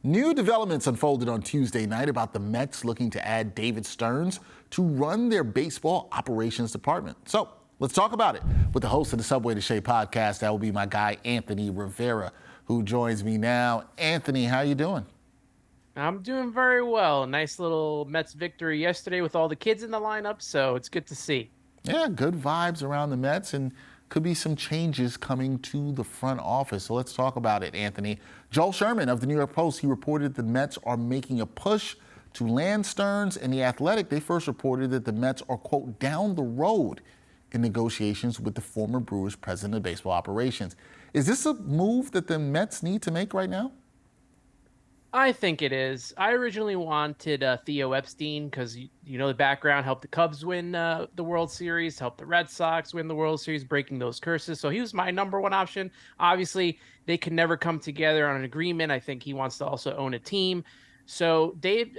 New developments unfolded on Tuesday night about the Mets looking to add David Stearns to run their baseball operations department. So let's talk about it with the host of the Subway to Shea podcast. That will be my guy, Anthony Rivera, who joins me now. Anthony, how you doing? I'm doing very well. Nice little Mets victory yesterday with all the kids in the lineup, so it's good to see. Yeah, good vibes around the Mets, and could be some changes coming to the front office. So let's talk about it, Anthony. Joel Sherman of the New York Post, he reported the Mets are making a push to land Stearns, and The Athletic, they first reported that the Mets are, quote, down the road in negotiations with the former Brewers president of baseball operations. Is this a move that the Mets need to make right now? I think it is. I originally wanted Theo Epstein because, you know, the background helped the Cubs win the World Series, helped the Red Sox win the World Series, breaking those curses. So he was my number one option. Obviously, they could never come together on an agreement. I think he wants to also own a team. So Dave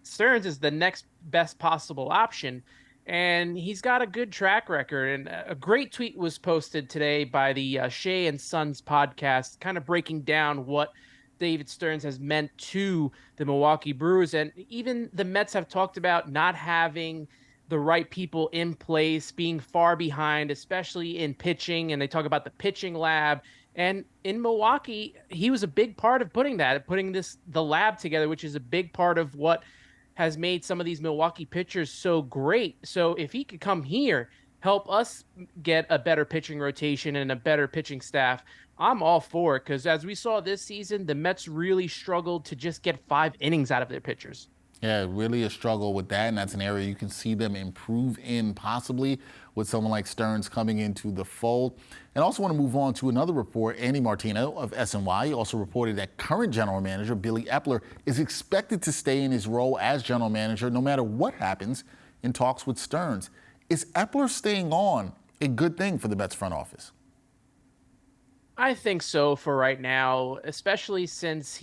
Stearns is the next best possible option. And he's got a good track record. And a great tweet was posted today by the Shea and Sons podcast, kind of breaking down what David Stearns has meant to the Milwaukee Brewers. And even the Mets have talked about not having the right people in place, being far behind, especially in pitching. And they talk about the pitching lab. And in Milwaukee, he was a big part of putting the lab together, which is a big part of what has made some of these Milwaukee pitchers so great. So if he could come here, help us get a better pitching rotation and a better pitching staff, I'm all for it, because as we saw this season, the Mets really struggled to just get 5 innings out of their pitchers. Yeah, really a struggle with that, and that's an area you can see them improve in possibly with someone like Stearns coming into the fold. And I also want to move on to another report. Andy Martino of SNY also reported that current general manager Billy Eppler is expected to stay in his role as general manager no matter what happens in talks with Stearns. Is Eppler staying on a good thing for the Mets front office? I think so for right now, especially since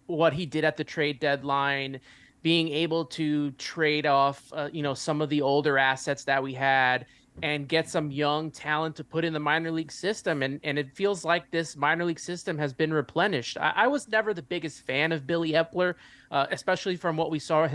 what he did at the trade deadline, being able to trade off, some of the older assets that we had and get some young talent to put in the minor league system. And it feels like this minor league system has been replenished. I was never the biggest fan of Billy Eppler, especially from what we saw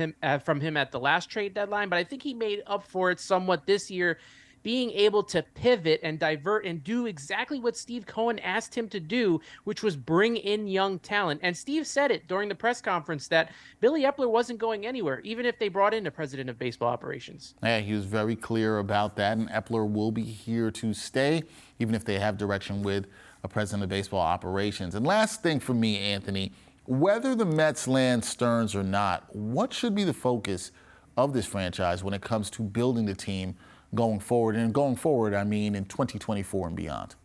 from him at the last trade deadline. But I think he made up for it somewhat this year, being able to pivot and divert and do exactly what Steve Cohen asked him to do, which was bring in young talent. And Steve said it during the press conference that Billy Eppler wasn't going anywhere, even if they brought in a president of baseball operations. Yeah, he was very clear about that, and Eppler will be here to stay, even if they have direction with a president of baseball operations. And last thing for me, Anthony, whether the Mets land Stearns or not, what should be the focus of this franchise when it comes to building the team going forward? And going forward, I mean in 2024 and beyond.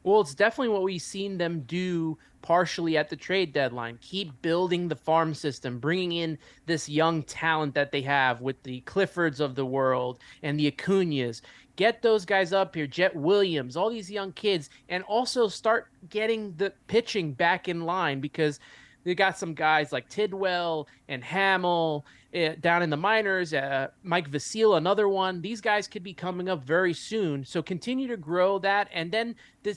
Well, it's definitely what we've seen them do partially at the trade deadline. Keep building the farm system, bringing in this young talent that they have with the Cliffords of the world and the Acuñas. Get those guys up here, Jet Williams, all these young kids, and also start getting the pitching back in line, because they got some guys like Tidwell and Hamill down in the minors, Mike Vasile, another one. These guys could be coming up very soon. So continue to grow that. And then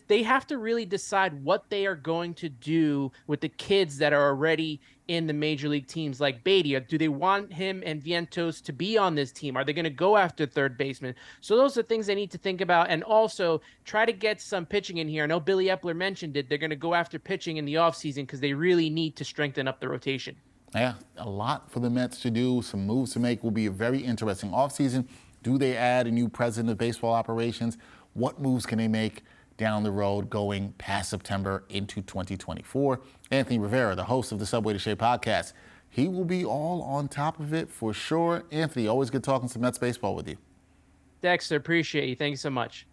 they have to really decide what they are going to do with the kids that are already in the major league teams like Beatty. Do they want him and Vientos to be on this team? Are they going to go after third baseman? So those are things they need to think about. And also try to get some pitching in here. I know Billy Eppler mentioned it. They're going to go after pitching in the offseason because they really need to strengthen up the rotation. Yeah, a lot for the Mets to do, some moves to make. Will be a very interesting offseason. Do they add a new president of baseball operations? What moves can they make down the road going past September into 2024? Anthony Rivera, the host of the Subway to Shea podcast, he will be all on top of it for sure. Anthony, always good talking some Mets baseball with you. Dexter, appreciate you. Thank you so much.